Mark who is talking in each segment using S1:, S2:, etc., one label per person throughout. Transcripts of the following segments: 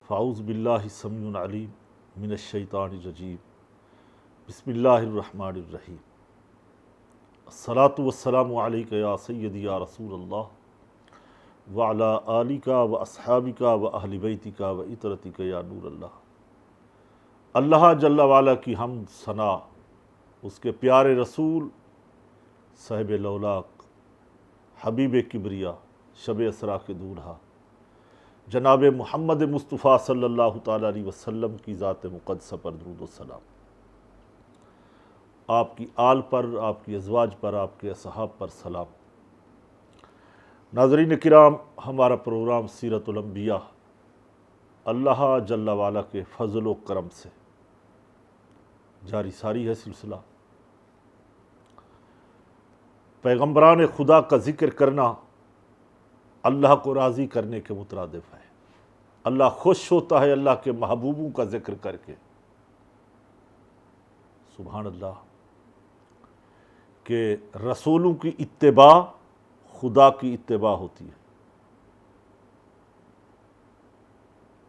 S1: فاعوذ باللہ السمیع العلیم من الشیطان الرجیم بسم اللہ الرحمن الرحیم الصلاۃ والسلام علیک یا سیدی یا رسول اللہ وعلی آلک و اصحابک و اہل بیتک و اطرتک یا نور اللہ۔ اللہ جل وعلا کی حمد ثنا اس کے پیارے رسول صاحب لولاک حبیب کبریا شب اسرا کے دولہا جناب محمد مصطفیٰ صلی اللہ تعالیٰ علیہ وسلم کی ذات مقدسہ پر درود و سلام، آپ کی آل پر، آپ کی ازواج پر، آپ کے اصحاب پر سلام۔ ناظرین کرام، ہمارا پروگرام سیرت الانبیاء اللہ جل وعلا کے فضل و کرم سے جاری ساری ہے سلسلہ۔ پیغمبران خدا کا ذکر کرنا اللہ کو راضی کرنے کے مترادف ہے۔ اللہ خوش ہوتا ہے اللہ کے محبوبوں کا ذکر کر کے۔ سبحان اللہ، کہ رسولوں کی اتباع خدا کی اتباع ہوتی ہے۔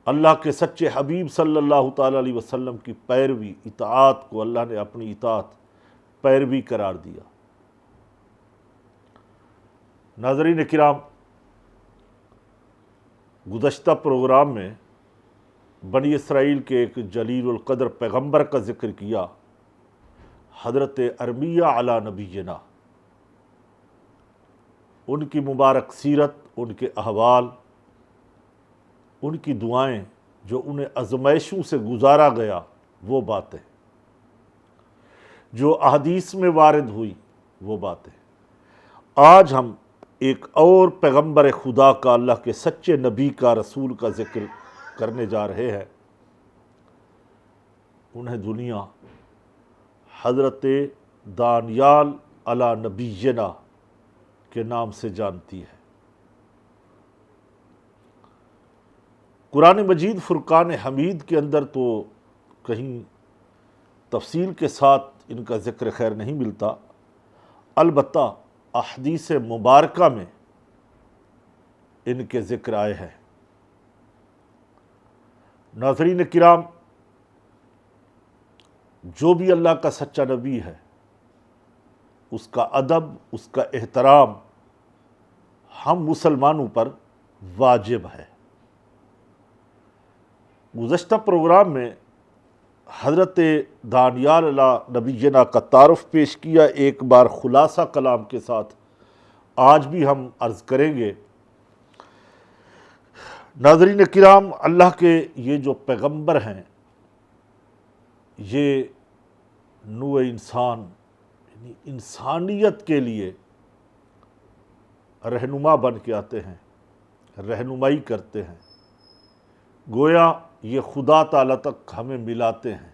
S1: اللہ کے سچے حبیب صلی اللہ تعالیٰ علیہ وسلم کی پیروی، اطاعت کو اللہ نے اپنی اطاعت پیروی قرار دیا۔ ناظرین کرام، گزشتہ پروگرام میں بنی اسرائیل کے ایک جلیل القدر پیغمبر کا ذکر کیا، حضرت ارمیہ علی نبینا، ان کی مبارک سیرت، ان کے احوال، ان کی دعائیں جو انہیں آزمائشوں سے گزارا گیا، وہ باتیں جو احادیث میں وارد ہوئی، وہ باتیں۔ آج ہم ایک اور پیغمبر خدا کا، اللہ کے سچے نبی کا، رسول کا ذکر کرنے جا رہے ہیں۔ انہیں دنیا حضرت دانیال علی نبینا کے نام سے جانتی ہے۔ قرآن مجید فرقان حمید کے اندر تو کہیں تفصیل کے ساتھ ان کا ذکر خیر نہیں ملتا، البتہ احادیث مبارکہ میں ان کے ذکر آئے ہیں۔ ناظرین کرام، جو بھی اللہ کا سچا نبی ہے، اس کا ادب، اس کا احترام ہم مسلمانوں پر واجب ہے۔ گزشتہ پروگرام میں حضرت دانیال علی نبینا کا تعارف پیش کیا، ایک بار خلاصہ کلام کے ساتھ آج بھی ہم عرض کریں گے۔ ناظرین کرام، اللہ کے یہ جو پیغمبر ہیں، یہ نوع انسان یعنی انسانیت کے لیے رہنما بن کے آتے ہیں، رہنمائی کرتے ہیں، گویا یہ خدا تعالیٰ تک ہمیں ملاتے ہیں۔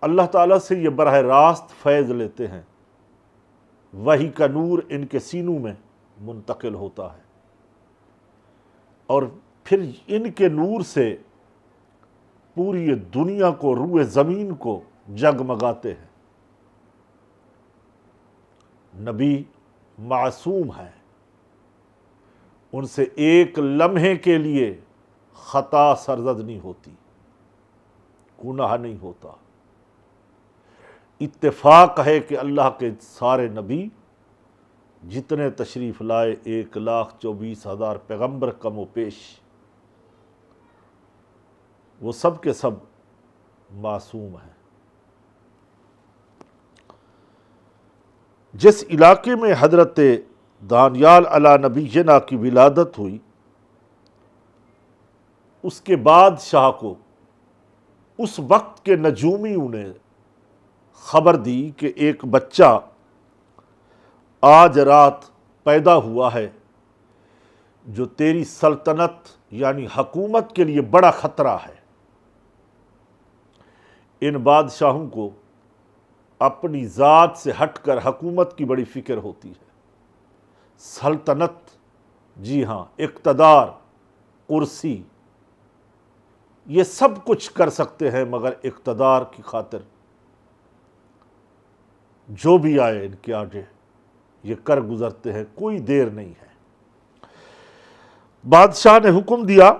S1: اللہ تعالیٰ سے یہ براہ راست فیض لیتے ہیں، وحی کا نور ان کے سینوں میں منتقل ہوتا ہے، اور پھر ان کے نور سے پوری دنیا کو، روئے زمین کو جگمگاتے ہیں۔ نبی معصوم ہیں، ان سے ایک لمحے کے لیے خطا سرزد نہیں ہوتی، گناہ نہیں ہوتا۔ اتفاق ہے کہ اللہ کے سارے نبی جتنے تشریف لائے، 1,24,000 پیغمبر کم و بیش، وہ سب کے سب معصوم ہیں۔ جس علاقے میں حضرت دانیال علی نبینا کی ولادت ہوئی، اس کے بادشاہ کو اس وقت کے نجومیوں نے خبر دی کہ ایک بچہ آج رات پیدا ہوا ہے جو تیری سلطنت یعنی حکومت کے لیے بڑا خطرہ ہے۔ ان بادشاہوں کو اپنی ذات سے ہٹ کر حکومت کی بڑی فکر ہوتی ہے۔ سلطنت، جی ہاں، اقتدار، کرسی، یہ سب کچھ کر سکتے ہیں، مگر اقتدار کی خاطر جو بھی آئے ان کے آگے یہ کر گزرتے ہیں، کوئی دیر نہیں ہے۔ بادشاہ نے حکم دیا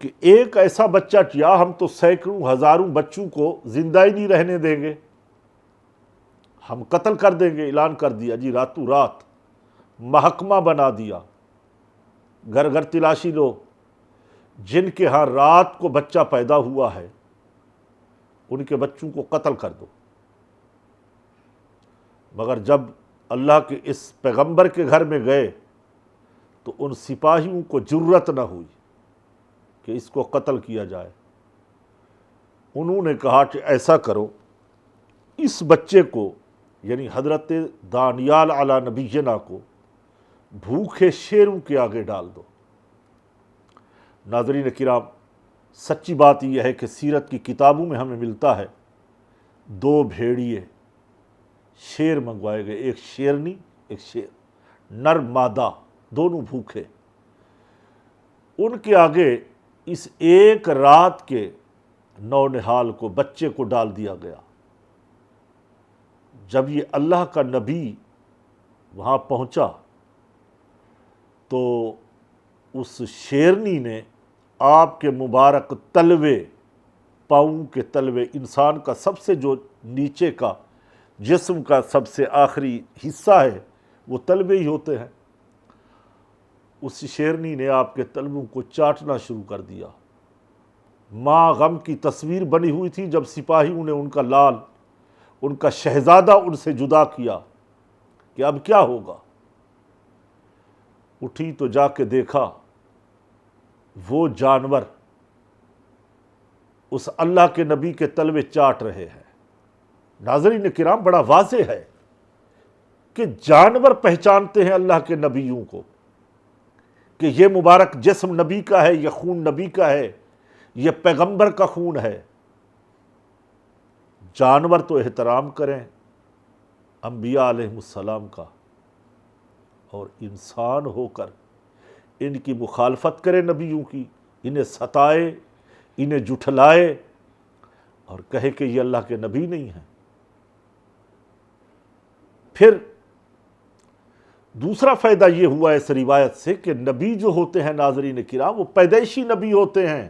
S1: کہ ایک ایسا بچہ یا ہم تو سینکڑوں ہزاروں بچوں کو زندہ ہی نہیں رہنے دیں گے، ہم قتل کر دیں گے۔ اعلان کر دیا جی، راتوں رات محکمہ بنا دیا، گھر گھر تلاشی لو، جن کے ہاں رات کو بچہ پیدا ہوا ہے ان کے بچوں کو قتل کر دو۔ مگر جب اللہ کے اس پیغمبر کے گھر میں گئے تو ان سپاہیوں کو جرأت نہ ہوئی کہ اس کو قتل کیا جائے۔ انہوں نے کہا کہ ایسا کرو، اس بچے کو یعنی حضرت دانیال علی نبینا کو بھوکے شیروں کے آگے ڈال دو۔ ناظرین کرام، سچی بات یہ ہے کہ سیرت کی کتابوں میں ہمیں ملتا ہے 2 بھیڑیے شیر منگوائے گئے، ایک شیرنی ایک شیر، نر مادہ دونوں بھوکے، ان کے آگے اس ایک رات کے نونہال کو، بچے کو ڈال دیا گیا۔ جب یہ اللہ کا نبی وہاں پہنچا تو اس شیرنی نے آپ کے مبارک تلوے، پاؤں کے تلوے، انسان کا سب سے جو نیچے کا جسم کا سب سے آخری حصہ ہے وہ تلوے ہی ہوتے ہیں، اس شیرنی نے آپ کے تلووں کو چاٹنا شروع کر دیا۔ ماں غم کی تصویر بنی ہوئی تھی جب سپاہیوں نے ان کا لال، ان کا شہزادہ ان سے جدا کیا کہ اب کیا ہوگا۔ اٹھی تو جا کے دیکھا وہ جانور اس اللہ کے نبی کے تلوے چاٹ رہے ہیں۔ ناظرین کرام، بڑا واضح ہے کہ جانور پہچانتے ہیں اللہ کے نبیوں کو کہ یہ مبارک جسم نبی کا ہے، یہ خون نبی کا ہے، یہ پیغمبر کا خون ہے۔ جانور تو احترام کریں انبیاء علیہ السلام کا، اور انسان ہو کر ان کی مخالفت کرے نبیوں کی، انہیں ستائے، انہیں جھٹلائے اور کہے کہ یہ اللہ کے نبی نہیں ہیں۔ پھر دوسرا فائدہ یہ ہوا اس روایت سے کہ نبی جو ہوتے ہیں ناظرین کرام، وہ پیدائشی نبی ہوتے ہیں۔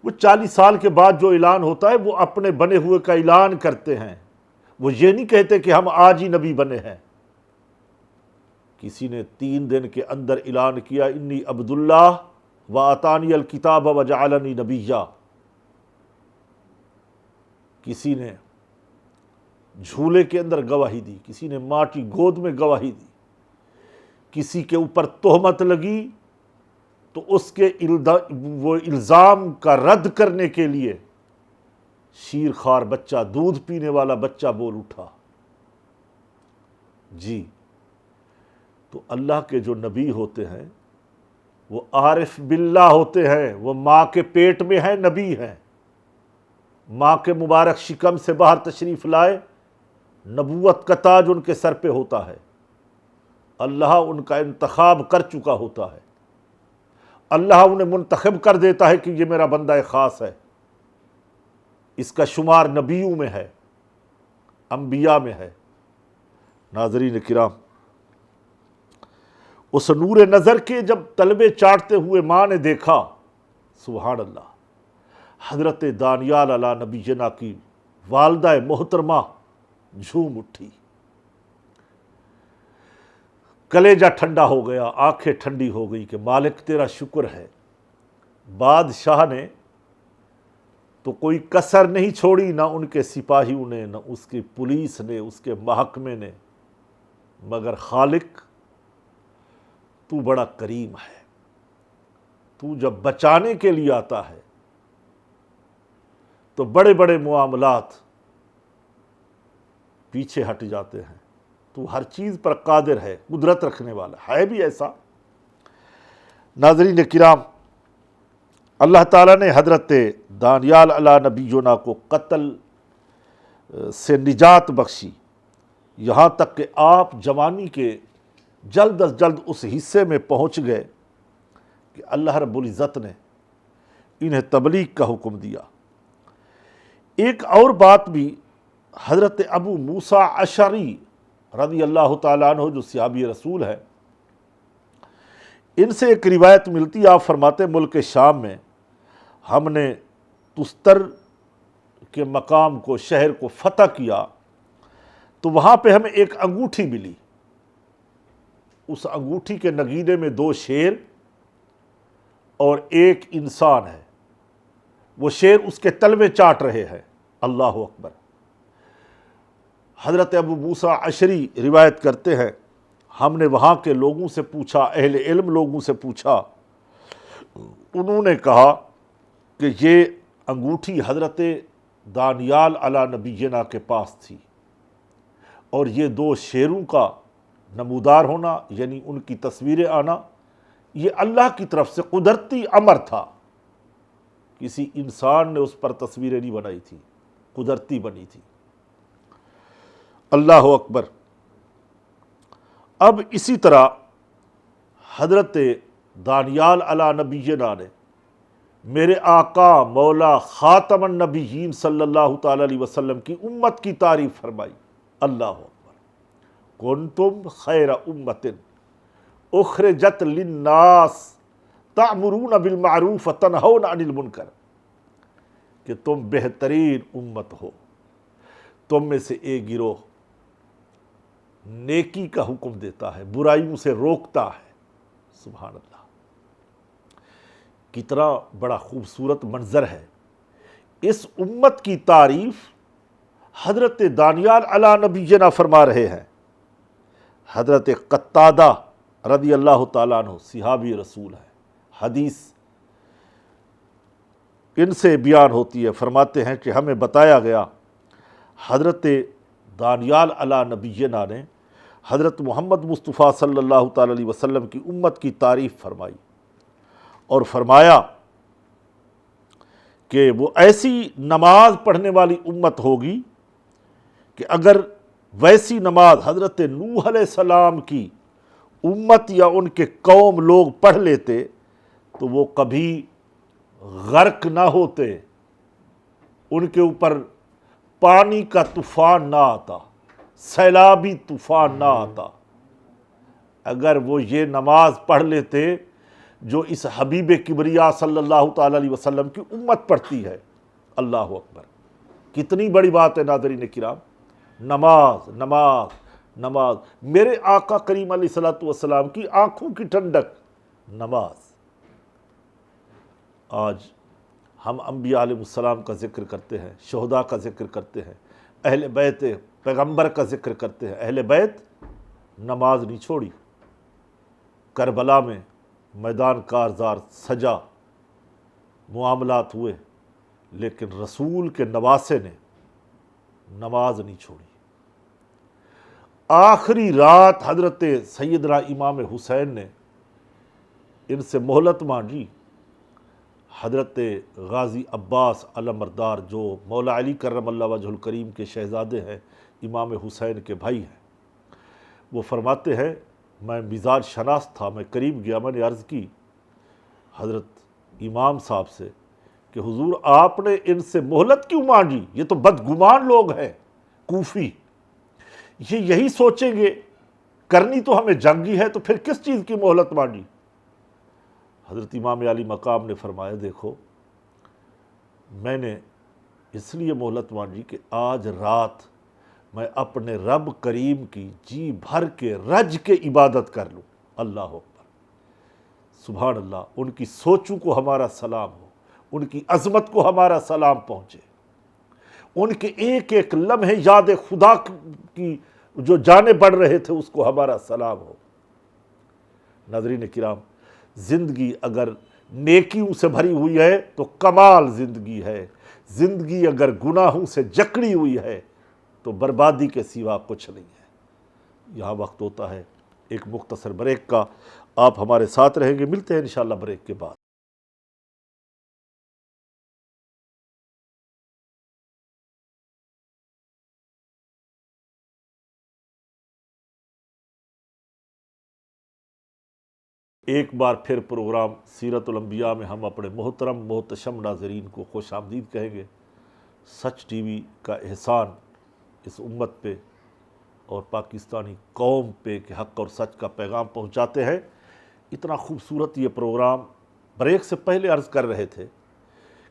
S1: وہ 40 سال کے بعد جو اعلان ہوتا ہے وہ اپنے بنے ہوئے کا اعلان کرتے ہیں، وہ یہ نہیں کہتے کہ ہم آج ہی نبی بنے ہیں۔ کسی نے 3 دن کے اندر اعلان کیا انی عبداللہ وآتانی الکتاب وجعلنی نبیا، کسی نے جھولے کے اندر گواہی دی، کسی نے ماں کی گود میں گواہی دی، کسی کے اوپر تہمت لگی تو اس کے وہ الزام کا رد کرنے کے لیے شیر خوار بچہ، دودھ پینے والا بچہ بول اٹھا۔ جی، تو اللہ کے جو نبی ہوتے ہیں وہ عارف باللہ ہوتے ہیں، وہ ماں کے پیٹ میں ہیں، نبی ہیں، ماں کے مبارک شکم سے باہر تشریف لائے، نبوت کا تاج ان کے سر پہ ہوتا ہے، اللہ ان کا انتخاب کر چکا ہوتا ہے، اللہ انہیں منتخب کر دیتا ہے کہ یہ میرا بندہ خاص ہے، اس کا شمار نبیوں میں ہے، انبیاء میں ہے۔ ناظرین کرام، اس نور نظر کے جب تلوے چاٹتے ہوئے ماں نے دیکھا، سبحان اللہ، حضرت دانیال علی نبینا کی والدہ محترمہ جھوم اٹھی، کلیجہ ٹھنڈا ہو گیا، آنکھیں ٹھنڈی ہو گئی کہ مالک تیرا شکر ہے۔ بادشاہ نے تو کوئی کسر نہیں چھوڑی، نہ ان کے سپاہیوں نے، نہ اس کی پولیس نے، اس کے محکمے نے، مگر خالق تو بڑا کریم ہے، تو جب بچانے کے لیے آتا ہے تو بڑے بڑے معاملات پیچھے ہٹ جاتے ہیں، تو ہر چیز پر قادر ہے، قدرت رکھنے والا ہے بھی ایسا۔ ناظرین کرام، اللہ تعالیٰ نے حضرت دانیال علی نبینا کو قتل سے نجات بخشی، یہاں تک کہ آپ جوانی کے جلد از جلد اس حصے میں پہنچ گئے کہ اللہ رب العزت نے انہیں تبلیغ کا حکم دیا۔ ایک اور بات بھی، حضرت ابو موسیٰ اشعری رضی اللہ تعالیٰ عنہ جو صحابی رسول ہے، ان سے ایک روایت ملتی، آپ فرماتے ملک شام میں ہم نے تستر کے مقام کو، شہر کو فتح کیا تو وہاں پہ ہمیں ایک انگوٹھی ملی، اس انگوٹھی کے نگینے میں 2 شیر اور ایک انسان ہے، وہ شیر اس کے تلوے چاٹ رہے ہیں۔ اللہ اکبر۔ حضرت ابو موسیٰ اشعری روایت کرتے ہیں ہم نے وہاں کے لوگوں سے پوچھا، اہل علم لوگوں سے پوچھا، انہوں نے کہا کہ یہ انگوٹھی حضرت دانیال علی نبینا کے پاس تھی، اور یہ 2 شیروں کا نمودار ہونا، یعنی ان کی تصویریں آنا، یہ اللہ کی طرف سے قدرتی امر تھا، کسی انسان نے اس پر تصویریں نہیں بنائی تھی، قدرتی بنی تھی۔ اللہ اکبر۔ اب اسی طرح حضرت دانیال علی نبینا نے میرے آقا مولا خاتم النبیین صلی اللہ تعالی علیہ وسلم کی امت کی تعریف فرمائی۔ اللہ اکبر۔ کنتم خیر امت اخرجت للناس تأمرون بالمعروف وتنہون عن المنکر، کہ تم بہترین امت ہو، تم میں سے ایک گروہ نیکی کا حکم دیتا ہے، برائیوں سے روکتا ہے۔ سبحان اللہ، کتنا بڑا خوبصورت منظر ہے۔ اس امت کی تعریف حضرت دانیال علی نبینا فرما رہے ہیں۔ حضرت قتادہ رضی اللہ تعالیٰ عنہ صحابی رسول ہیں، حدیث ان سے بیان ہوتی ہے، فرماتے ہیں کہ ہمیں بتایا گیا حضرت دانیال علی نبینا نے حضرت محمد مصطفیٰ صلی اللہ تعالی علیہ وسلم کی امت کی تعریف فرمائی، اور فرمایا کہ وہ ایسی نماز پڑھنے والی امت ہوگی کہ اگر ویسی نماز حضرت نوح علیہ السلام کی امت یا ان کے قوم لوگ پڑھ لیتے تو وہ کبھی غرق نہ ہوتے، ان کے اوپر پانی کا طوفان نہ آتا، سیلابی طوفان نہ آتا، اگر وہ یہ نماز پڑھ لیتے جو اس حبیب کبریا صلی اللہ تعالی علیہ وسلم کی امت پڑھتی ہے۔ اللہ اکبر، کتنی بڑی بات ہے ناظرین کرام۔ نماز نماز نماز، میرے آقا کریم علیہ الصلوۃ والسلام کی آنکھوں کی ٹھنڈک نماز۔ آج ہم انبیاء علیہ السلام کا ذکر کرتے ہیں، شہداء کا ذکر کرتے ہیں، اہل بیت پیغمبر کا ذکر کرتے ہیں، اہل بیت نماز نہیں چھوڑی۔ کربلا میں میدان کارزار سجا، معاملات ہوئے، لیکن رسول کے نواسے نے نماز نہیں چھوڑی۔ آخری رات حضرت سیدنا امام حسین نے ان سے مہلت مانگی۔ حضرت غازی عباس علمبردار جو مولا علی کرم اللہ وجہ الکریم کے شہزادے ہیں، امام حسین کے بھائی ہیں، وہ فرماتے ہیں میں مزاج شناس تھا، میں قریب گیا، میں نے عرض کی حضرت امام صاحب سے کہ حضور آپ نے ان سے مہلت کیوں مانگی؟ یہ تو بدگمان لوگ ہیں کوفی، یہ یہی سوچیں گے کرنی تو ہمیں جنگی ہے، تو پھر کس چیز کی مہلت مانگی؟ حضرت امام علی مقام نے فرمایا دیکھو میں نے اس لیے مہلت مانگی کہ آج رات میں اپنے رب کریم کی جی بھر کے رج کے عبادت کر لوں۔ اللہ اکبر، سبحان اللہ۔ ان کی سوچوں کو ہمارا سلام ہو، ان کی عظمت کو ہمارا سلام پہنچے، ان کے ایک ایک لمحے یاد خدا کی جو جانیں بڑھ رہے تھے اس کو ہمارا سلام ہو۔ ناظرین کرام، زندگی اگر نیکیوں سے بھری ہوئی ہے تو کمال زندگی ہے، زندگی اگر گناہوں سے جکڑی ہوئی ہے تو بربادی کے سوا کچھ نہیں ہے۔ یہاں وقت ہوتا ہے ایک مختصر بریک کا، آپ ہمارے ساتھ رہیں گے، ملتے ہیں انشاءاللہ بریک کے بعد۔ ایک بار پھر پروگرام سیرت الانبیاء میں ہم اپنے محترم محتشم ناظرین کو خوش آمدید کہیں گے۔ سچ ٹی وی کا احسان اس امت پہ اور پاکستانی قوم پہ کہ حق اور سچ کا پیغام پہنچاتے ہیں، اتنا خوبصورت یہ پروگرام بریک سے پہلے عرض کر رہے تھے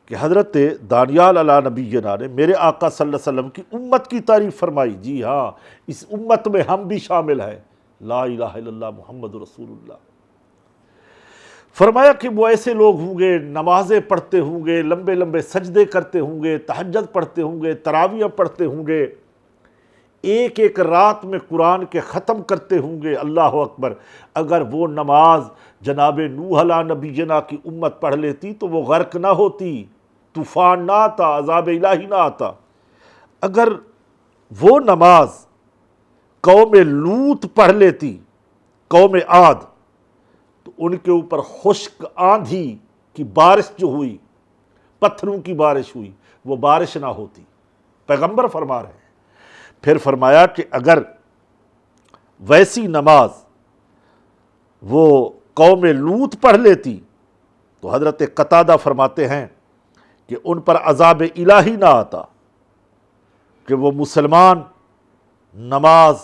S1: کہ حضرت دانیال علیہ نبینا نے میرے آقا صلی اللہ علیہ وسلم کی امت کی تعریف فرمائی. جی ہاں، اس امت میں ہم بھی شامل ہیں. لا الہ الا اللہ محمد رسول اللہ. فرمایا کہ وہ ایسے لوگ ہوں گے، نمازیں پڑھتے ہوں گے، لمبے لمبے سجدے کرتے ہوں گے، تہجد پڑھتے ہوں گے، تراویح پڑھتے ہوں گے، ایک ایک رات میں قرآن کے ختم کرتے ہوں گے. اللہ اکبر. اگر وہ نماز جناب نوح علیہ نبینا کی امت پڑھ لیتی تو وہ غرق نہ ہوتی، طوفان نہ آتا، عذاب الہی نہ آتا. اگر وہ نماز قوم لوط پڑھ لیتی، قوم عاد، تو ان کے اوپر خشک آندھی کی بارش جو ہوئی، پتھروں کی بارش ہوئی، وہ بارش نہ ہوتی. پیغمبر فرما رہے ہیں. پھر فرمایا کہ اگر ویسی نماز وہ قوم لوط پڑھ لیتی تو حضرت قتادہ فرماتے ہیں کہ ان پر عذاب الہی نہ آتا، کہ وہ مسلمان نماز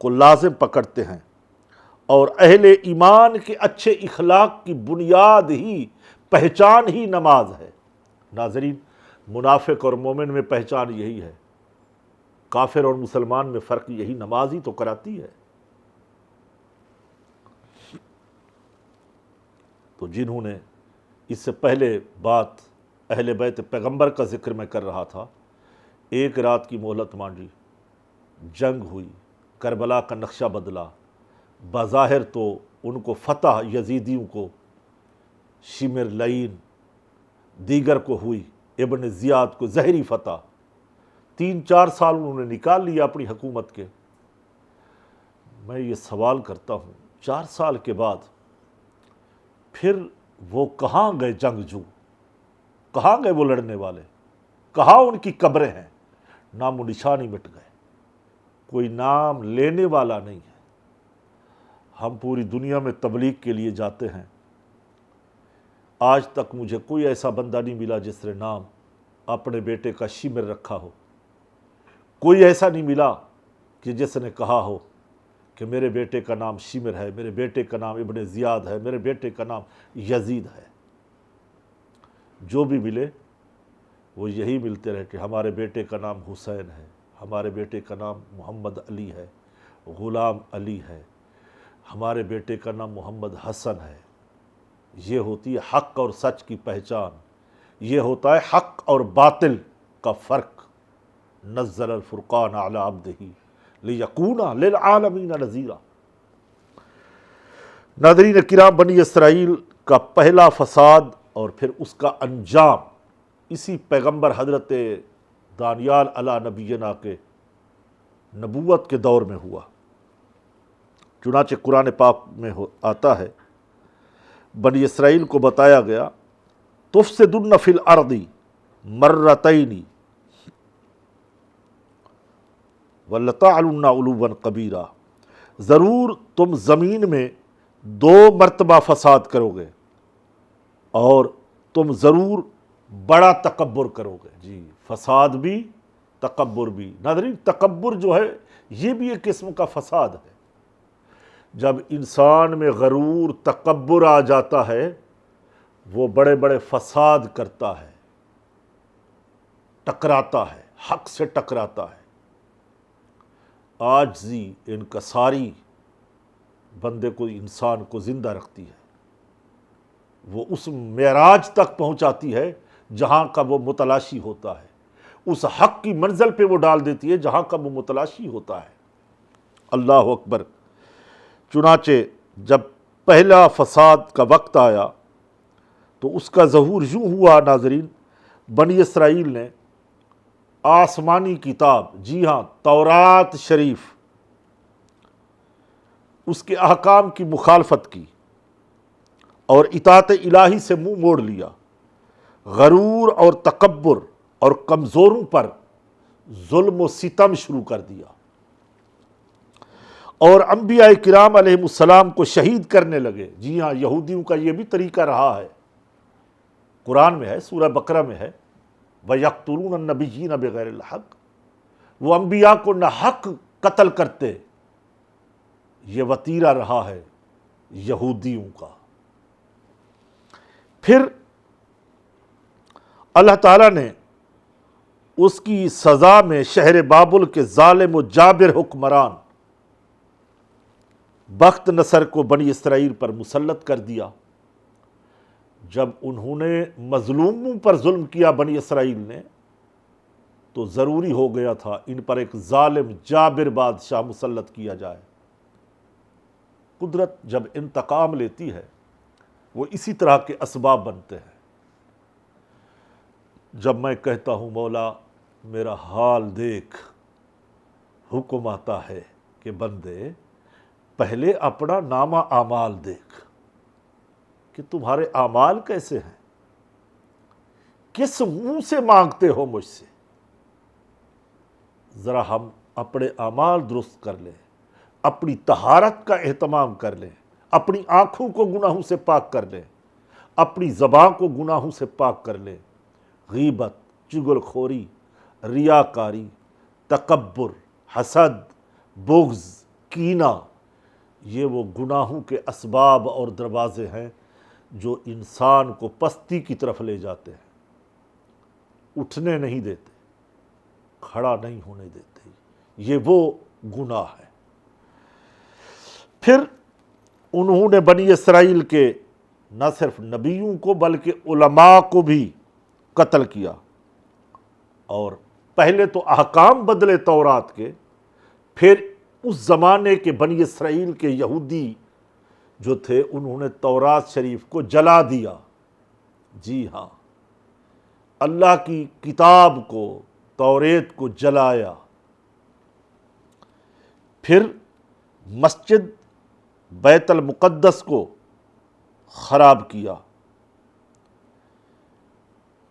S1: کو لازم پکڑتے ہیں، اور اہل ایمان کے اچھے اخلاق کی بنیاد ہی، پہچان ہی نماز ہے. ناظرین، منافق اور مومن میں پہچان یہی ہے، کافر اور مسلمان میں فرق یہی نماز ہی تو کراتی ہے. تو جنہوں نے اس سے پہلے بات اہل بیت پیغمبر کا ذکر میں کر رہا تھا، ایک رات کی مہلت مانگی، جنگ ہوئی، کربلا کا نقشہ بدلا. بظاہر تو ان کو فتح، یزیدیوں کو، شمر لعین دیگر کو ہوئی، ابن زیاد کو زہری فتح. 3-4 سال انہوں نے نکال لیا اپنی حکومت کے. میں یہ سوال کرتا ہوں، 4 سال کے بعد پھر وہ کہاں گئے جنگجو؟ کہاں گئے وہ لڑنے والے؟ کہاں ان کی قبریں ہیں؟ نام و نشان ہی مٹ گئے، کوئی نام لینے والا نہیں ہے. ہم پوری دنیا میں تبلیغ کے لیے جاتے ہیں، آج تک مجھے کوئی ایسا بندہ نہیں ملا جس نے نام اپنے بیٹے کا شمر رکھا ہو. کوئی ایسا نہیں ملا کہ جس نے کہا ہو کہ میرے بیٹے کا نام شمر ہے، میرے بیٹے کا نام ابن زیاد ہے، میرے بیٹے کا نام یزید ہے. جو بھی ملے وہ یہی ملتے رہے کہ ہمارے بیٹے کا نام حسین ہے، ہمارے بیٹے کا نام محمد علی ہے، غلام علی ہے، ہمارے بیٹے کا نام محمد حسن ہے. یہ ہوتی ہے حق اور سچ کی پہچان، یہ ہوتا ہے حق اور باطل کا فرق. نزل الفرقان علی عبدہ لیکون للعالمین نذیرا. ناظرین کرام، بنی اسرائیل کا پہلا فساد اور پھر اس کا انجام اسی پیغمبر حضرت دانیال علیہ نبینا کے نبوت کے دور میں ہوا. چنانچہ قرآن پاک میں آتا ہے، بنی اسرائیل کو بتایا گیا تفسدن فی الارض مرتین وَلَتَعْلُنَّ عُلُوًّا کبیرا. ضرور تم زمین میں 2 مرتبہ فساد کرو گے اور تم ضرور بڑا تکبر کرو گے. جی، فساد بھی، تکبر بھی. ناظرین، تکبر جو ہے یہ بھی ایک قسم کا فساد ہے. جب انسان میں غرور، تکبر آ جاتا ہے، وہ بڑے بڑے فساد کرتا ہے، ٹکراتا ہے، حق سے ٹکراتا ہے. عاجزی، انکساری بندے کو، انسان کو زندہ رکھتی ہے. وہ اس معراج تک پہنچاتی ہے جہاں کا وہ متلاشی ہوتا ہے، اس حق کی منزل پہ وہ ڈال دیتی ہے جہاں کا وہ متلاشی ہوتا ہے. اللہ اکبر. چنانچہ جب پہلا فساد کا وقت آیا تو اس کا ظہور یوں ہوا ناظرین، بنی اسرائیل نے آسمانی کتاب، جی ہاں تورات شریف، اس کے احکام کی مخالفت کی اور اطاعت الہی سے منہ موڑ لیا. غرور اور تکبر اور کمزوروں پر ظلم و ستم شروع کر دیا اور انبیاء کرام علیہ السلام کو شہید کرنے لگے. جی ہاں، یہودیوں کا یہ بھی طریقہ رہا ہے. قرآن میں ہے، سورہ بقرہ میں ہے، وَيَقْتُلُونَ النَّبِيِّينَ بِغَيْرِ الْحَقِّ. وہ انبیاء کو نہ حق قتل کرتے. یہ وتیرہ رہا ہے یہودیوں کا۔ پھر اللہ تعالیٰ نے اس کی سزا میں شہر بابل کے ظالم و جابر حکمران بخت نصر کو بنی اسرائیل پر مسلط کر دیا۔ جب انہوں نے مظلوموں پر ظلم کیا بنی اسرائیل نے، تو ضروری ہو گیا تھا ان پر ایک ظالم جابر بادشاہ مسلط کیا جائے۔ قدرت جب انتقام لیتی ہے وہ اسی طرح کے اسباب بنتے ہیں۔ جب میں کہتا ہوں مولا میرا حال دیکھ، حکم آتا ہے کہ بندے پہلے اپنا نامہ اعمال دیکھ کہ تمہارے اعمال کیسے ہیں، کس منہ سے مانگتے ہو مجھ سے۔ ذرا ہم اپنے اعمال درست کر لیں، اپنی طہارت کا اہتمام کر لیں، اپنی آنکھوں کو گناہوں سے پاک کر لیں، اپنی زبان کو گناہوں سے پاک کر لیں۔ غیبت، چغل خوری، ریاکاری، تکبر، حسد، بغض، کینہ، یہ وہ گناہوں کے اسباب اور دروازے ہیں جو انسان کو پستی کی طرف لے جاتے ہیں، اٹھنے نہیں دیتے، کھڑا نہیں ہونے دیتے۔ یہ وہ گناہ ہے۔ پھر انہوں نے بنی اسرائیل کے نہ صرف نبیوں کو بلکہ علماء کو بھی قتل کیا، اور پہلے تو احکام بدلے تورات کے، پھر اس زمانے کے بنی اسرائیل کے یہودی جو تھے انہوں نے تورات شریف کو جلا دیا۔ جی ہاں، اللہ کی کتاب کو، توریت کو جلایا۔ پھر مسجد بیت المقدس کو خراب کیا،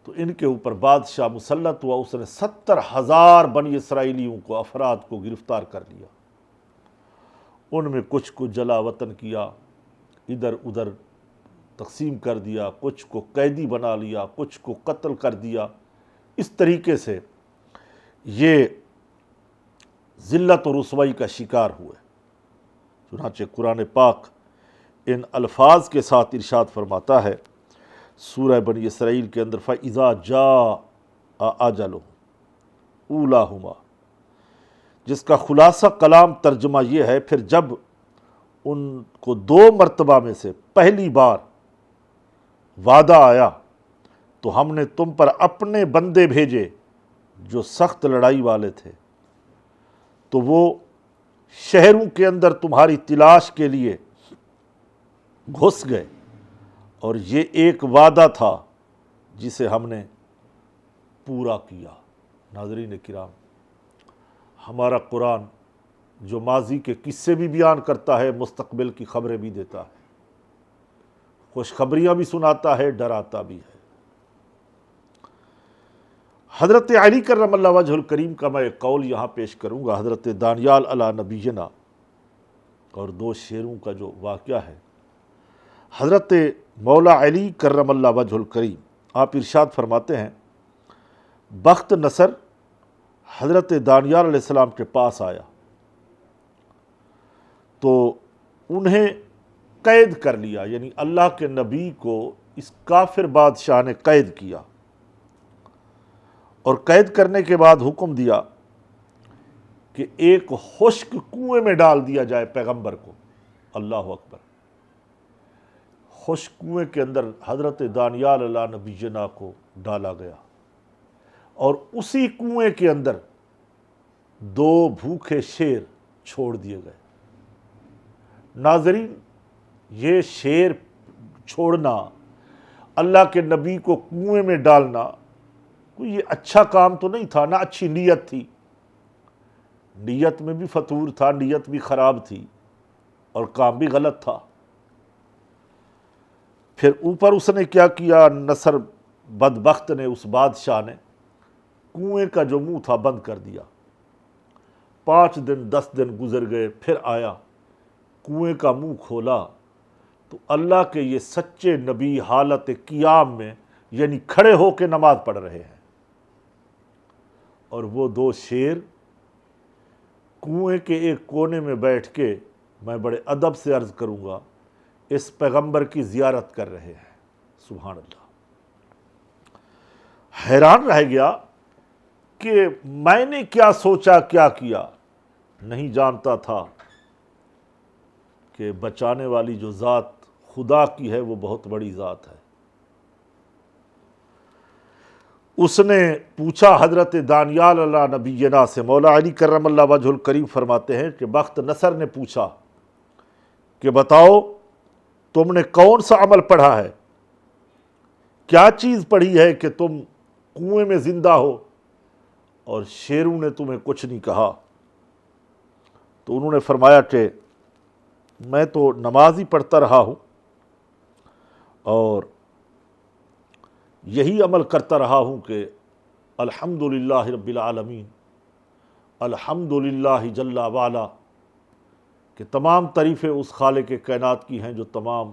S1: تو ان کے اوپر بادشاہ مسلط ہوا، اس نے 70,000 بنی اسرائیلیوں کو، افراد کو گرفتار کر لیا۔ ان میں کچھ کو جلا وطن کیا، ادھر ادھر تقسیم کر دیا، کچھ کو قیدی بنا لیا، کچھ کو قتل کر دیا۔ اس طریقے سے یہ ذلت و رسوائی کا شکار ہوئے۔ چنانچہ قرآن پاک ان الفاظ کے ساتھ ارشاد فرماتا ہے سورہ بنی اسرائیل کے اندر، فَإِذَا جَاءَ أَجَلُهُمْ أُولَاهُمَا، جس کا خلاصہ کلام ترجمہ یہ ہے، پھر جب ان کو 2 مرتبہ میں سے پہلی بار وعدہ آیا تو ہم نے تم پر اپنے بندے بھیجے جو سخت لڑائی والے تھے، تو وہ شہروں کے اندر تمہاری تلاش کے لیے گھس گئے، اور یہ ایک وعدہ تھا جسے ہم نے پورا کیا۔ ناظرین کرام، ہمارا قرآن جو ماضی کے قصے بھی بیان کرتا ہے، مستقبل کی خبریں بھی دیتا ہے، خوشخبریاں بھی سناتا ہے، ڈراتا بھی ہے۔ حضرت علی کرم اللہ وجہ الکریم کا میں ایک قول یہاں پیش کروں گا، حضرت دانیال علی نبینا اور 2 شیروں کا جو واقعہ ہے۔ حضرت مولا علی کرم اللہ وجہ الکریم آپ ارشاد فرماتے ہیں، بخت نصر حضرت دانیال علیہ السلام کے پاس آیا تو انہیں قید کر لیا، یعنی اللہ کے نبی کو اس کافر بادشاہ نے قید کیا، اور قید کرنے کے بعد حکم دیا کہ ایک خشک کنویں میں ڈال دیا جائے پیغمبر کو۔ اللہ اکبر! خشک کنویں کے اندر حضرت دانیال علیہ نبی جنا کو ڈالا گیا، اور اسی کنویں کے اندر 2 بھوکے شیر چھوڑ دیے گئے۔ ناظرین، یہ شیر چھوڑنا، اللہ کے نبی کو کنویں میں ڈالنا، کوئی یہ اچھا کام تو نہیں تھا، نہ اچھی نیت تھی، نیت میں بھی فتور تھا، نیت بھی خراب تھی، اور کام بھی غلط تھا۔ پھر اوپر اس نے کیا کیا، نصر بدبخت نے، اس بادشاہ نے کنویں کا جو منہ تھا بند کر دیا۔ 5 دن 10 دن گزر گئے، پھر آیا، کنویں کا منہ کھولا تو اللہ کے یہ سچے نبی حالت قیام میں، یعنی کھڑے ہو کے نماز پڑھ رہے ہیں، اور وہ 2 شیر کنویں کے ایک کونے میں بیٹھ کے، میں بڑے ادب سے عرض کروں گا اس پیغمبر کی زیارت کر رہے ہیں۔ سبحان اللہ، حیران رہ گیا کہ میں نے کیا سوچا کیا کیا، نہیں جانتا تھا کہ بچانے والی جو ذات خدا کی ہے وہ بہت بڑی ذات ہے۔ اس نے پوچھا حضرت دانیال علیہ نبینا سے، مولا علی کرم اللہ وجہ الکریم فرماتے ہیں کہ بخت نصر نے پوچھا کہ بتاؤ تم نے کون سا عمل پڑھا ہے، کیا چیز پڑھی ہے کہ تم کنویں میں زندہ ہو اور شیروں نے تمہیں کچھ نہیں کہا؟ تو انہوں نے فرمایا کہ میں تو نماز ہی پڑھتا رہا ہوں اور یہی عمل کرتا رہا ہوں کہ الحمدللہ رب العالمین، الحمدللہ جل وعلا، کہ تمام تعریفیں اس خالق کائنات کی ہیں جو تمام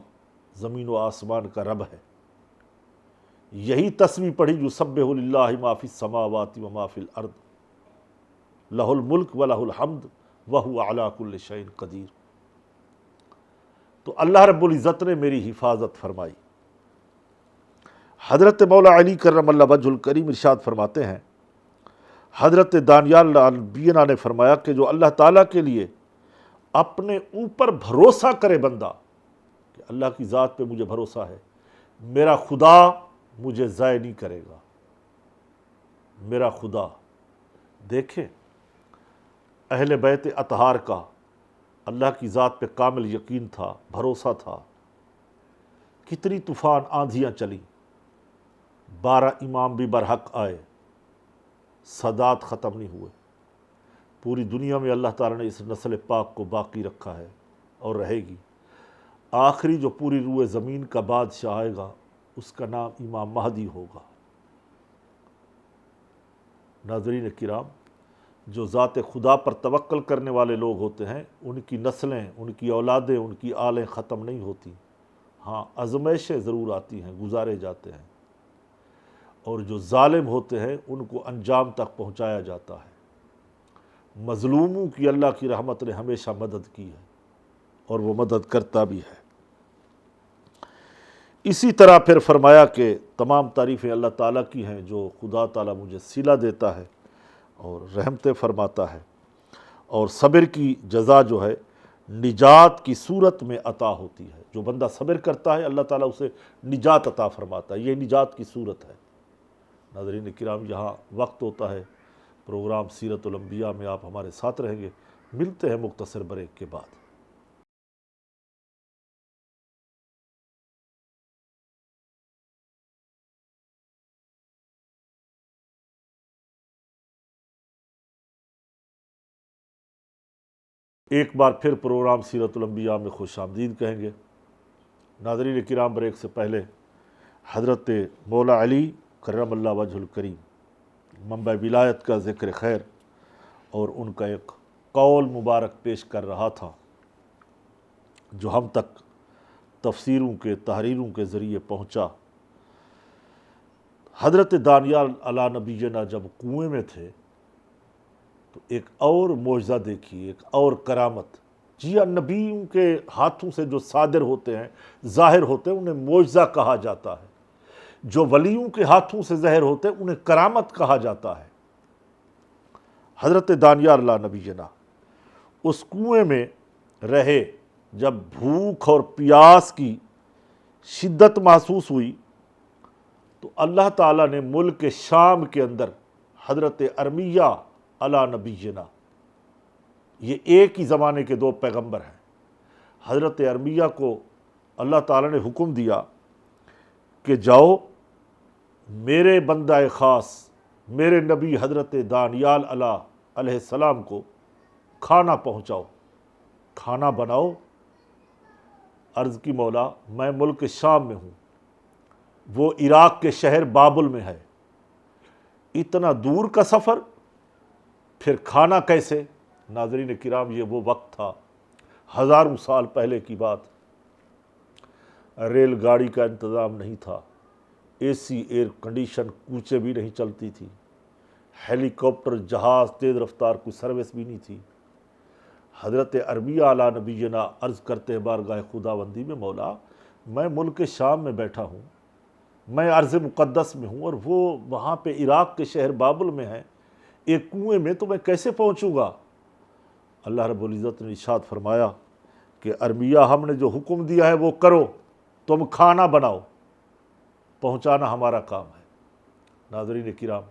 S1: زمین و آسمان کا رب ہے۔ یہی تسبیح پڑھی یسبح للہ ما فی السماوات و ما فی الارض لہ الملک و لہ الحمد وہو علی کل شیء قدیر۔ تو اللہ رب العزت نے میری حفاظت فرمائی۔ حضرت مولا علی کرم اللہ وجہ الکریم ارشاد فرماتے ہیں، حضرت دانیال الانبیاء نے فرمایا کہ جو اللہ تعالیٰ کے لیے اپنے اوپر بھروسہ کرے بندہ کہ اللہ کی ذات پہ مجھے بھروسہ ہے، میرا خدا مجھے ضائع نہیں کرے گا۔ میرا خدا، دیکھیں اہل بیت اطہار کا اللہ کی ذات پہ کامل یقین تھا، بھروسہ تھا۔ کتنی طوفان آندھیاں چلی، 12 امام بھی برحق آئے، سادات ختم نہیں ہوئے۔ پوری دنیا میں اللہ تعالیٰ نے اس نسل پاک کو باقی رکھا ہے اور رہے گی۔ آخری جو پوری روئے زمین کا بادشاہ آئے گا اس کا نام امام مہدی ہوگا۔ ناظرین کرام، جو ذات خدا پر توکل کرنے والے لوگ ہوتے ہیں ان کی نسلیں، ان کی اولادیں، ان کی آلیں ختم نہیں ہوتی۔ ہاں، آزمائشیں ضرور آتی ہیں، گزارے جاتے ہیں، اور جو ظالم ہوتے ہیں ان کو انجام تک پہنچایا جاتا ہے۔ مظلوموں کی اللہ کی رحمت نے ہمیشہ مدد کی ہے اور وہ مدد کرتا بھی ہے۔ اسی طرح پھر فرمایا کہ تمام تعریفیں اللہ تعالیٰ کی ہیں جو خدا تعالیٰ مجھے صلہ دیتا ہے اور رحمتیں فرماتا ہے، اور صبر کی جزا جو ہے نجات کی صورت میں عطا ہوتی ہے۔ جو بندہ صبر کرتا ہے اللہ تعالیٰ اسے نجات عطا فرماتا ہے، یہ نجات کی صورت ہے۔ ناظرین کرام، یہاں وقت ہوتا ہے، پروگرام سیرت الانبیاء میں آپ ہمارے ساتھ رہیں گے۔ ملتے ہیں مختصر بریک کے بعد۔ ایک بار پھر پروگرام سیرت الانبیاء میں خوش آمدید کہیں گے۔ ناظرین کرام، بریک سے پہلے حضرت مولا علی کرم اللہ وجہ الکریم منبع ولایت کا ذکر خیر اور ان کا ایک قول مبارک پیش کر رہا تھا جو ہم تک تفسیروں کے تحریروں کے ذریعے پہنچا۔ حضرت دانیال علیہ نبینا جب کنویں میں تھے تو ایک اور معجزہ دیکھی، ایک اور کرامت۔ جی ہاں، نبیوں کے ہاتھوں سے جو صادر ہوتے ہیں، ظاہر ہوتے ہیں، انہیں معجزہ کہا جاتا ہے۔ جو ولیوں کے ہاتھوں سے ظاہر ہوتے ہیں انہیں کرامت کہا جاتا ہے۔ حضرت دانیال علیہ نبینا اس کنویں میں رہے، جب بھوک اور پیاس کی شدت محسوس ہوئی تو اللہ تعالیٰ نے ملک شام کے اندر حضرت ارمیہ علیہ نبینا، یہ ایک ہی زمانے کے دو پیغمبر ہیں، حضرت ارمیہ کو اللہ تعالیٰ نے حکم دیا کہ جاؤ میرے بندہ خاص، میرے نبی حضرت دانیال علیہ السلام کو کھانا پہنچاؤ، کھانا بناؤ۔ عرض کی مولا میں ملک شام میں ہوں، وہ عراق کے شہر بابل میں ہے، اتنا دور کا سفر، پھر کھانا کیسے؟ ناظرین کرام، یہ وہ وقت تھا، ہزاروں سال پہلے کی بات، ریل گاڑی کا انتظام نہیں تھا، اے سی ایئر کنڈیشن کوچیں بھی نہیں چلتی تھی، ہیلی کاپٹر جہاز تیز رفتار کوئی سروس بھی نہیں تھی۔ حضرت ارمیہ علی نبینا عرض کرتے ہیں بارگاہ خداوندی میں، مولا میں ملک شام میں بیٹھا ہوں، میں ارض مقدس میں ہوں، اور وہ وہاں پہ عراق کے شہر بابل میں ہیں ایک کنویں میں، تو میں کیسے پہنچوں گا؟ اللہ رب العزت نے ارشاد فرمایا کہ ارمیہ ہم نے جو حکم دیا ہے وہ کرو، تم کھانا بناؤ، پہنچانا ہمارا کام ہے۔ ناظرین کرام،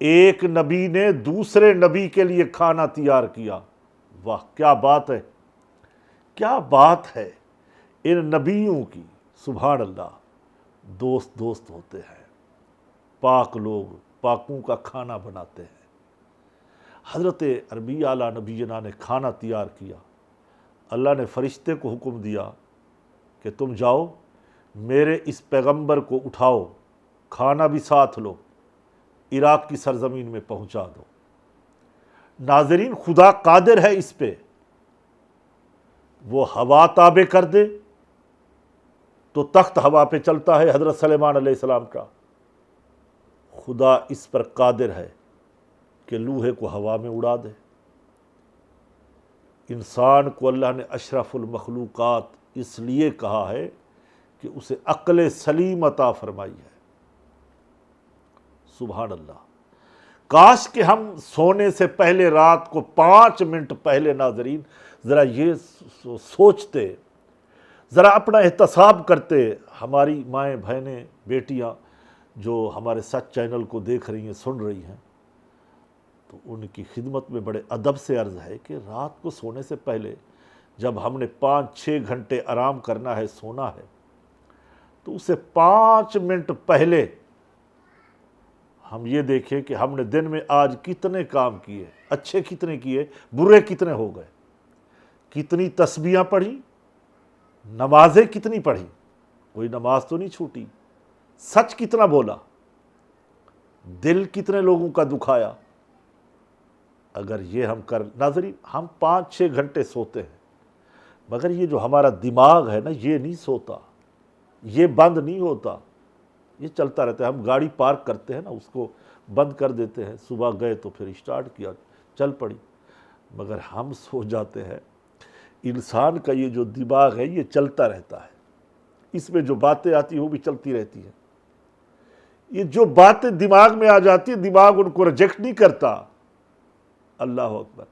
S1: ایک نبی نے دوسرے نبی کے لیے کھانا تیار کیا، واہ کیا بات ہے، کیا بات ہے ان نبیوں کی، سبحان اللہ۔ دوست دوست ہوتے ہیں، پاک لوگ پاکوں کا کھانا بناتے ہیں۔ حضرت ارمیہ علی نبینا نے کھانا تیار کیا، اللہ نے فرشتے کو حکم دیا کہ تم جاؤ میرے اس پیغمبر کو اٹھاؤ، کھانا بھی ساتھ لو، عراق کی سرزمین میں پہنچا دو۔ ناظرین، خدا قادر ہے اس پہ، وہ ہوا تابع کر دے تو تخت ہوا پہ چلتا ہے حضرت سلیمان علیہ السلام کا، خدا اس پر قادر ہے کہ لوہے کو ہوا میں اڑا دے۔ انسان کو اللہ نے اشرف المخلوقات اس لیے کہا ہے کہ اسے عقل سلیم عطا فرمائی ہے، سبحان اللہ۔ کاش کہ ہم سونے سے پہلے، رات کو 5 منٹ پہلے، ناظرین ذرا یہ سوچتے، ذرا اپنا احتساب کرتے۔ ہماری مائیں بہنیں بیٹیاں جو ہمارے سچ چینل کو دیکھ رہی ہیں، سن رہی ہیں، تو ان کی خدمت میں بڑے ادب سے عرض ہے کہ رات کو سونے سے پہلے جب ہم نے 5-6 گھنٹے آرام کرنا ہے، سونا ہے، تو اسے 5 منٹ پہلے ہم یہ دیکھیں کہ ہم نے دن میں آج کتنے کام کیے، اچھے کتنے کیے، برے کتنے ہو گئے، کتنی تسبیحاں پڑھی، نمازیں کتنی پڑھی، کوئی نماز تو نہیں چھوٹی، سچ کتنا بولا، دل کتنے لوگوں کا دکھایا۔ اگر یہ ہم ناظرین ہم 5-6 گھنٹے سوتے ہیں، مگر یہ جو ہمارا دماغ ہے نا، یہ نہیں سوتا، یہ بند نہیں ہوتا، یہ چلتا رہتا ہے۔ ہم گاڑی پارک کرتے ہیں نا، اس کو بند کر دیتے ہیں، صبح گئے تو پھر اسٹارٹ کیا، چل پڑی، مگر ہم سو جاتے ہیں۔ انسان کا یہ جو دماغ ہے یہ چلتا رہتا ہے، اس میں جو باتیں آتی ہیں وہ بھی چلتی رہتی ہیں۔ یہ جو باتیں دماغ میں آ جاتی ہیں، دماغ ان کو ریجیکٹ نہیں کرتا۔ اللہ اکبر،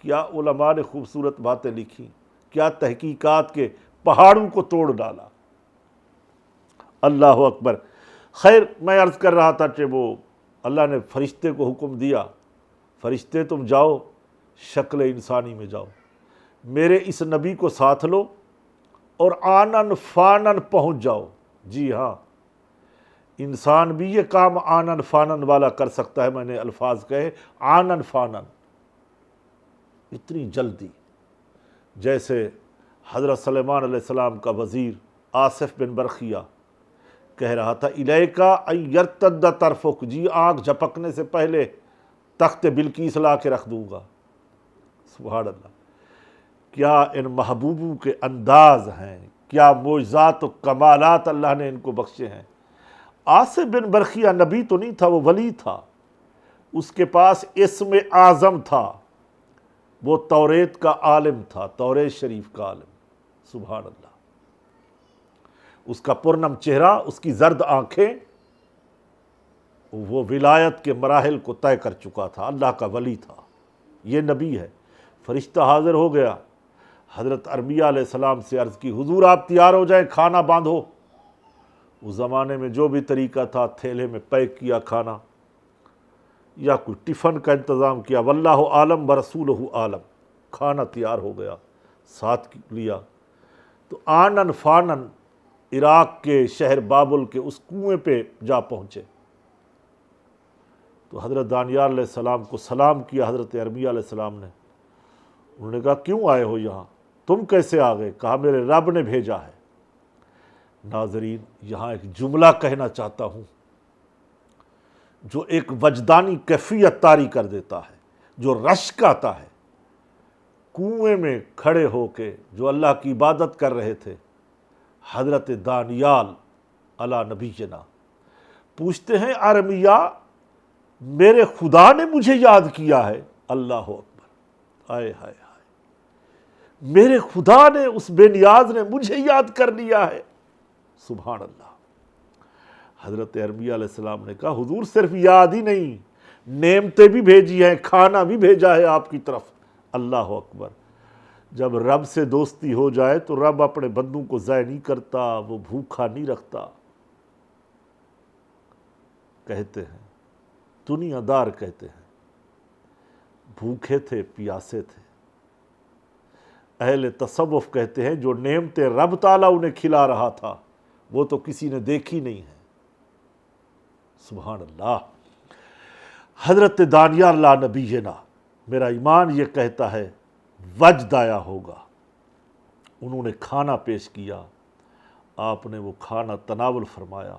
S1: کیا علماء نے خوبصورت باتیں لکھی، کیا تحقیقات کے پہاڑوں کو توڑ ڈالا۔ اللہ اکبر۔ خیر، میں عرض کر رہا تھا کہ وہ اللہ نے فرشتے کو حکم دیا، فرشتے تم جاؤ شکل انسانی میں جاؤ، میرے اس نبی کو ساتھ لو اور آنن فانن پہنچ جاؤ۔ جی ہاں، انسان بھی یہ کام آنن فانن والا کر سکتا ہے۔ میں نے الفاظ کہے آنن فانن، اتنی جلدی، جیسے حضرت سلیمان علیہ السلام کا وزیر آصف بن برخیہ کہہ رہا تھا الیکا ان یرتد طرفک، جی آنکھ جھپکنے سے پہلے تخت بلقیس لا کے رکھ دوں گا۔ سبحان اللہ، کیا ان محبوبوں کے انداز ہیں، کیا معجزات و کمالات اللہ نے ان کو بخشے ہیں۔ آصف بن برخیہ نبی تو نہیں تھا، وہ ولی تھا، اس کے پاس اسم اعظم تھا، وہ توریت کا عالم تھا، توریت شریف کا عالم، سبحان اللہ۔ اس کا پرنم چہرہ، اس کی زرد آنکھیں، وہ ولایت کے مراحل کو طے کر چکا تھا، اللہ کا ولی تھا، یہ نبی ہے۔ فرشتہ حاضر ہو گیا، حضرت ارمیہ علیہ السلام سے عرض کی حضور آپ تیار ہو جائیں، کھانا باندھو۔ اس زمانے میں جو بھی طریقہ تھا، تھیلے میں پیک کیا کھانا، یا کوئی ٹفن کا انتظام کیا، واللہ عالم برسولہ عالم، کھانا تیار ہو گیا، ساتھ لیا۔ تو آنن فانن عراق کے شہر بابل کے اس کنویں پہ جا پہنچے، تو حضرت دانیال علیہ السلام کو سلام کیا حضرت ارمیہ علیہ السلام نے۔ انہوں نے کہا کیوں آئے ہو یہاں، تم کیسے آ گئے؟ کہا میرے رب نے بھیجا ہے۔ ناظرین، یہاں ایک جملہ کہنا چاہتا ہوں جو ایک وجدانی کیفیت طاری کر دیتا ہے، جو رشک آتا ہے۔ کنویں میں کھڑے ہو کے جو اللہ کی عبادت کر رہے تھے، حضرت دانیال علی نبینا پوچھتے ہیں ارمیہ میرے خدا نے مجھے یاد کیا ہے۔ اللہ اکبر، ہائے ہائے ہائے، میرے خدا نے، اس بے نیاز نے مجھے یاد کر لیا ہے۔ سبحان اللہ۔ حضرت ارمیہ علیہ السلام نے کہا حضور صرف یاد ہی نہیں، نعمتیں بھی بھیجی ہیں، کھانا بھی بھیجا ہے آپ کی طرف۔ اللہ اکبر۔ جب رب سے دوستی ہو جائے تو رب اپنے بندوں کو ضائع نہیں کرتا، وہ بھوکا نہیں رکھتا۔ کہتے ہیں دنیا دار کہتے ہیں بھوکے تھے پیاسے تھے، اہل تصوف کہتے ہیں جو نعمتیں رب تعالیٰ انہیں کھلا رہا تھا وہ تو کسی نے دیکھی نہیں ہے۔ سبحان اللہ۔ حضرت دانیال لا نبینا، میرا ایمان یہ کہتا ہے وجد آیا ہوگا، انہوں نے کھانا پیش کیا، آپ نے وہ کھانا تناول فرمایا،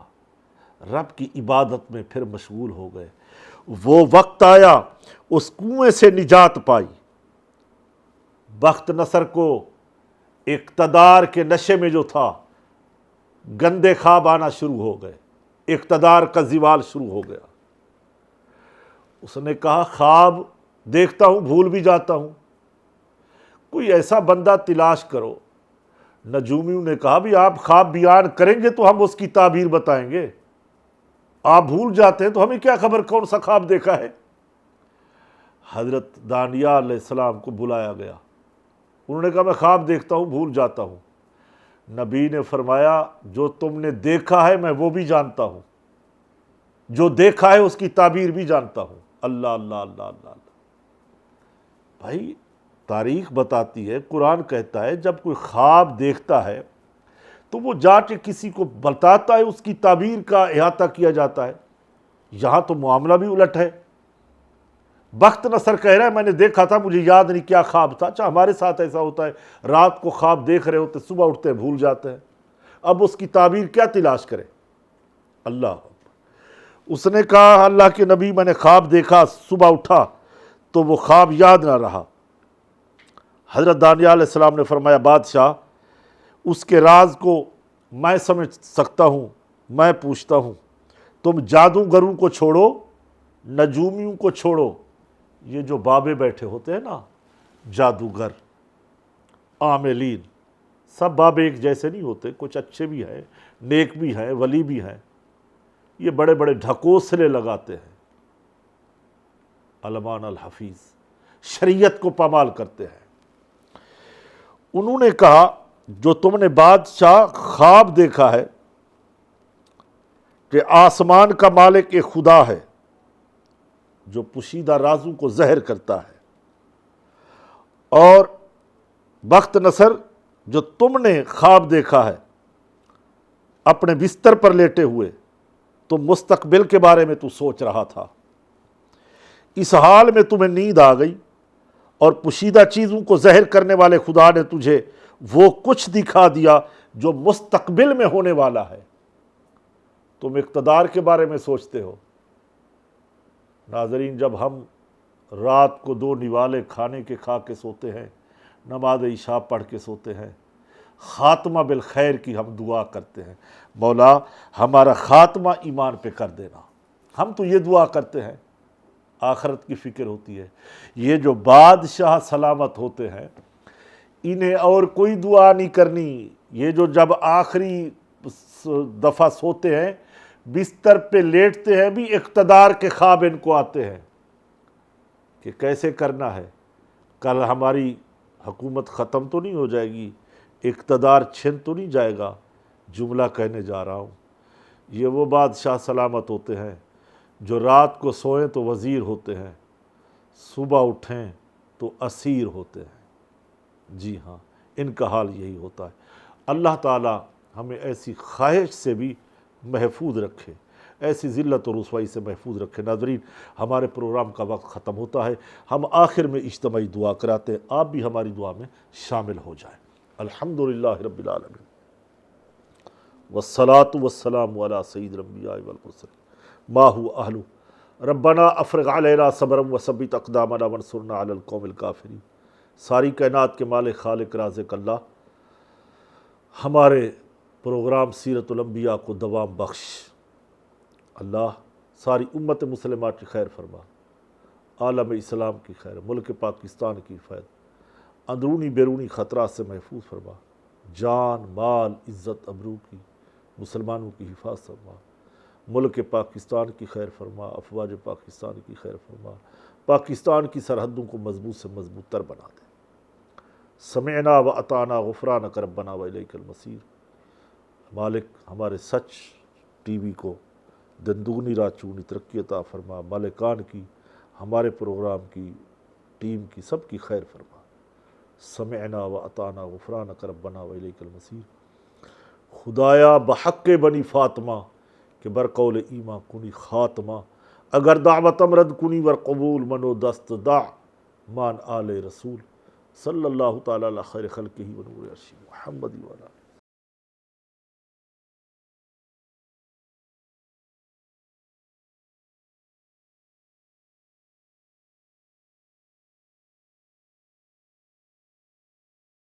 S1: رب کی عبادت میں پھر مشغول ہو گئے۔ وہ وقت آیا اس کنویں سے نجات پائی۔ بخت نصر کو اقتدار کے نشے میں جو تھا گندے خواب آنا شروع ہو گئے، اقتدار کا زوال شروع ہو گیا۔ اس نے کہا خواب دیکھتا ہوں بھول بھی جاتا ہوں، کوئی ایسا بندہ تلاش کرو۔ نجومیوں نے کہا بھی آپ خواب بیان کریں گے تو ہم اس کی تعبیر بتائیں گے، آپ بھول جاتے ہیں تو ہمیں کیا خبر کون سا خواب دیکھا ہے۔ حضرت دانیال علیہ السلام کو بلایا گیا، انہوں نے کہا میں خواب دیکھتا ہوں بھول جاتا ہوں۔ نبی نے فرمایا جو تم نے دیکھا ہے میں وہ بھی جانتا ہوں، جو دیکھا ہے اس کی تعبیر بھی جانتا ہوں۔ اللہ اللہ اللہ اللہ اللہ۔ بھائی تاریخ بتاتی ہے، قرآن کہتا ہے جب کوئی خواب دیکھتا ہے تو وہ جا کے کسی کو بتاتا ہے، اس کی تعبیر کا احاطہ کیا جاتا ہے۔ یہاں تو معاملہ بھی الٹ ہے۔ بخت نصر کہہ رہا ہے میں نے دیکھا تھا، مجھے یاد نہیں کیا خواب تھا۔ اچھا ہمارے ساتھ ایسا ہوتا ہے، رات کو خواب دیکھ رہے ہوتے، صبح اٹھتے ہیں بھول جاتے ہیں، اب اس کی تعبیر کیا تلاش کرے۔ اللہ، اس نے کہا اللہ کے نبی میں نے خواب دیکھا، صبح اٹھا تو وہ خواب یاد نہ رہا۔ حضرت دانیال علیہ السلام نے فرمایا بادشاہ اس کے راز کو میں سمجھ سکتا ہوں، میں پوچھتا ہوں، تم جادوگروں کو چھوڑو، نجومیوں کو چھوڑو، یہ جو بابے بیٹھے ہوتے ہیں نا جادوگر عاملین، سب بابے ایک جیسے نہیں ہوتے، کچھ اچھے بھی ہیں، نیک بھی ہیں، ولی بھی ہیں، یہ بڑے بڑے ڈھکوسلے لگاتے ہیں، علمان الحفیظ، شریعت کو پامال کرتے ہیں۔ انہوں نے کہا جو تم نے بادشاہ خواب دیکھا ہے کہ آسمان کا مالک ایک خدا ہے جو پوشیدہ رازوں کو ظاہر کرتا ہے، اور بخت نصر جو تم نے خواب دیکھا ہے اپنے بستر پر لیٹے ہوئے تو مستقبل کے بارے میں تو سوچ رہا تھا، اس حال میں تمہیں نیند آ گئی اور پوشیدہ چیزوں کو ظاہر کرنے والے خدا نے تجھے وہ کچھ دکھا دیا جو مستقبل میں ہونے والا ہے۔ تم اقتدار کے بارے میں سوچتے ہو۔ ناظرین جب ہم رات کو 2 نوالے کھانے کے کھا کے سوتے ہیں، نماز عشاء پڑھ کے سوتے ہیں، خاتمہ بالخیر کی ہم دعا کرتے ہیں، مولا ہمارا خاتمہ ایمان پہ کر دینا۔ ہم تو یہ دعا کرتے ہیں، آخرت کی فکر ہوتی ہے۔ یہ جو بادشاہ سلامت ہوتے ہیں انہیں اور کوئی دعا نہیں کرنی، یہ جو جب آخری دفعہ سوتے ہیں بستر پہ لیٹتے ہیں بھی اقتدار کے خواب ان کو آتے ہیں کہ کیسے کرنا ہے، کل ہماری حکومت ختم تو نہیں ہو جائے گی، اقتدار چھن تو نہیں جائے گا، جملہ کہنے جا رہا ہوں۔ یہ وہ بادشاہ سلامت ہوتے ہیں جو رات کو سوئیں تو وزیر ہوتے ہیں، صبح اٹھیں تو اسیر ہوتے ہیں۔ جی ہاں، ان کا حال یہی ہوتا ہے۔ اللہ تعالی ہمیں ایسی خواہش سے بھی محفوظ رکھے، ایسی ذلت و رسوائی سے محفوظ رکھے۔ ناظرین ہمارے پروگرام کا وقت ختم ہوتا ہے، ہم آخر میں اجتماعی دعا کراتے ہیں، آپ بھی ہماری دعا میں شامل ہو جائیں۔ الحمدللہ رب العالمین والصلاة والسلام علی سید الانبیاء والمرسلین ما هو اہلو ربنا افرغ علینا صبرا وثبت اقدامنا وانصرنا علی القوم الکافرین۔ ساری کائنات کے مالک خالق رازق اللہ ہمارے پروگرام سیرت الانبیاء کو دوام بخش، اللہ ساری امت مسلمہ کی خیر فرما، عالم اسلام کی خیر، ملک پاکستان کی خیر، اندرونی بیرونی خطرات سے محفوظ فرما، جان مال عزت ابرو کی مسلمانوں کی حفاظت فرما، ملک پاکستان کی خیر فرما، افواج پاکستان کی خیر فرما، پاکستان کی سرحدوں کو مضبوط سے مضبوط تر بنا دے۔ سمعنا و اطعنا غفرانک ربنا و الیک المصیر۔ مالک ہمارے سچ ٹی وی کو دن دگنی رات چگنی ترقی عطا فرما، مالکان کی، ہمارے پروگرام کی، ٹیم کی، سب کی خیر فرما۔ سمعنا و اطعنا غفرانک ربنا و الیک المصیر۔ خدایا بحق بنی فاطمہ کہ بر قول ایمان کنی خاتمہ، اگر دعوت امرد کنی ور قبول منو دست دع، مان آل رسول صلی اللہ تعالی علی خیر خلقہ و نور عرشہ محمد و علی